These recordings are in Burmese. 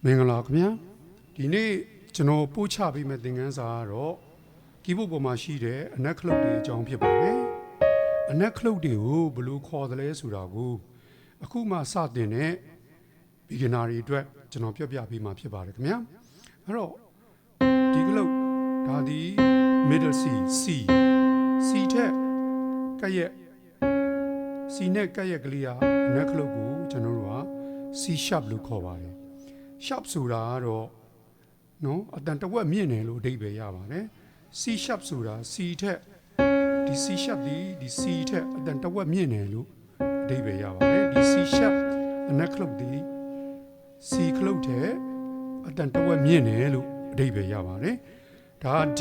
မင်္ဂလာခင်ဗျာဒီနေ့ကျွန်တော်ပို့ချပေးမယ့်သင်ခန်းစာကတော့ကီးဘုတ်ပေါ်မှာရှိတဲ့အနက်ခလုတ်တွေအကြောင်းဖြစ်ပါတယ်အနက်ခလုတ်တွေကိုဘယ်လိုခေါ်သလဲဆိုတာကိုအခုမှစတင်တဲ့ beginner တွေအတွက်ကျွန်တော်ပြောပြပေးမှာဖြစ်ပါတယ်ခင်ဗျာအဲ့တော့ဒီခလုတ်ဒါဒီ middle C ထက်ကက်ရက် C နဲ့ကက်ရက်ကလေးကအနက်ခလုတ်ကိုကျွန်တော်တို့က C sharp လို့ခေါ်ပါတယ်sharp ဆိုတာကတော့နော်အတန်တဝက်မြင့်တယ်လို့အဓိပ္ပာယ်ရပါတယ် C sharp ဆိုတာ C ထက်ဒီ C sharp ဒီ C ထက်အတန်တဝက်မြင့်တယ်လို့အဓိပ္ပာယ်ရပါတယ်ဒီ C sharp အနက်ခလုတ်ဒီ C ခလုတ်ထက်အတန်တဝက်မြင့်တယ်လို့အဓိပ္ပာယ်ရပါတယ်ဒါက D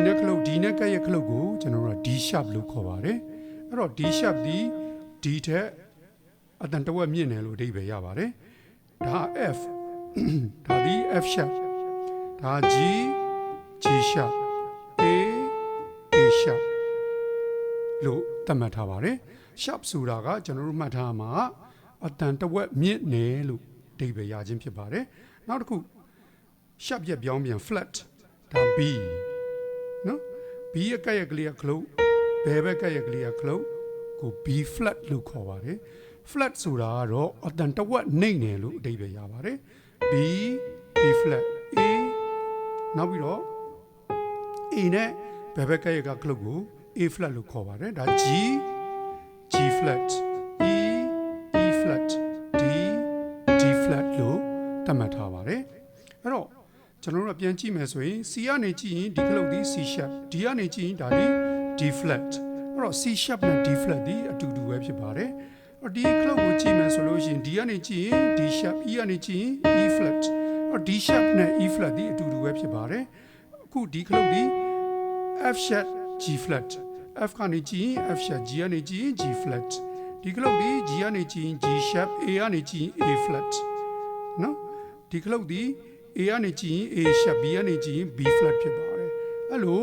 နက်ခလုတ်ဒီနက်ကရဲ့ခလုတ်ကိုကျွန်တော်တို့က D sharp လို့ခေါ်ပါတယ်အဲ့တော့ D sharp ဒီ D ထက်အတန်တဝက်မြင့်တယ်လို့အဓိပ္ပာယ်ရပါတယ်ဒါ F ဒါဒီ F sharp ဒါ G sharp A sharp လို့သတ်မှတ်ထားပါတယ် sharp ဆိုတာကကျွန်တော်တို့မှတ်ထားမှာအတန်တဝက်မြင့်တယ်လို့အဓိပ္ပာယ်ရခြင်းဖြစ်ပါတယ်နောက်တစ်ခု sharp ရဲ့ပြောင်းပြန် flat ဒါ B နော် B ရဲ့ကရဲ့ကလေးကခလုတ်ဘယ်ဘက်ကရဲ့ကလေးကခလုတ်ကို B flat လို့ခေါ်ပါတယ် flat ဆိုတာကတော့အတန်တဝက်နှိမ့်တယ်လို့အဓိပ္ပာယ်ရပါတယ် B flat A နောက်ပြီးတော့ A နဲ့ဘယ်ဘက်ကရဲ့ကခလုတ်ကို A flat လို့ခေါ်ပါတယ်ဒါ G flat E flat D flat လို့သတ်မှတ်ထားပါတယ်အဲ့တော့ကျွန်တော်တို့ပြန်ကြည့်မယ်ဆိုရင် C ကနေကြည့်ရင်ဒီခလုတ်ဒီ C sharp D ကနေကြည့်ရင်ဒါဒီ D flat အဲ့တော့ C sharp နဲ့ D flat ဒီအတူတူပဲဖြစ်ပါတယ်ဒီခလုတ်ကိုကြည့်မယ်ဆိုလို့ရှိရင် D ကနေကြည့်ရင် D sharp E ကနေကြည့်ရင် E flat D sharp နဲ့ E flat ဒီအတူတူပဲဖြစ်ပါတယ်အခုဒီခလုတ်ဒီ F sharp G flat F ကနေကြည့်ရင် F sharp G ကနေကြည့်ရင် G flat ဒီခလုတ်ဒီ G ကနေကြည့်ရင် G sharp A ကနေကြည့်ရင် A flat နော်ဒီခလုတ်ဒီ A ကနေကြည့်ရင် A sharp B ကနေကြည့်ရင် B flat ဖြစ်ပါတယ်အဲ့လို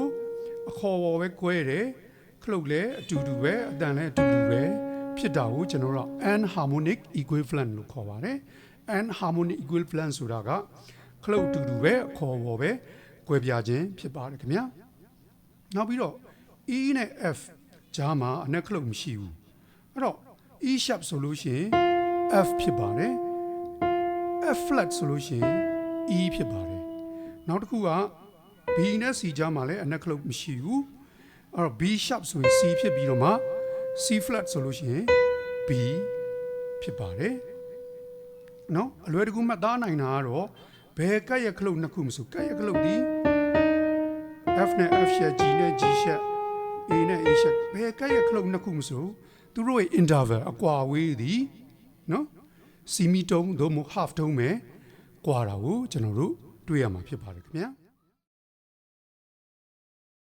အခေါ်အဝေါ်ပဲ꿰တယ်ခလုတ်လည်းအတူတူပဲအတန်လည်းအတူတူပဲဖြစ်တာကိုကျွန်တော်တို့ anharmonic equivalent လို့ခေါ်ပါတယ် anharmonic equivalent ဆိုတာကခလုတ်အတူတူပဲအခေါ်အဝေါ်ပဲ꿰ပြခြင်းဖြစ်ပါတယ်ခင်ဗျာနောက်ပြီးတော့ E နဲ့ F ကြားမှာအနက်ခလုတ်မရှိဘူးအဲ့တော့ E sharp ဆိုလို့ရှိရင် F ဖြစ်ပါတယ် F flat ဆိုလို့ရှိရင် E ဖြစ်ပါတယ်နောက်တစ်ခုက B နဲ့ C ကြားမှာလည်းအနက်ခလုတ်မရှိဘူးအဲ့တော့ B sharp ဆိုရင် C ဖြစ်ပြီးတော့မှ C flat ဆိုလို့ရှိရင် B ဖြစ်ပါတယ်နော်အလွယ်တကူမှတ်သားနိုင်တာကတော့ဘယ်ကက်ရဲ့ခလုတ်နှစ်ခုမဆိုကက်ရဲ့ခလုတ်ဒီ F နဲ့ F sharp G နဲ့ G sharp A နဲ့ A sharp ဘယ်ကက်ရဲ့ခလုတ်နှစ်ခုမဆိုသူတို့ရဲ့ interval အကွာဝေးသည်နော်စီမီတုံးသို့မဟုတ် half တုံးပဲကွာတာကိုကျွန်တော်တို့တွေ့ရမှာဖြစ်ပါတယ်ခင်ဗျာ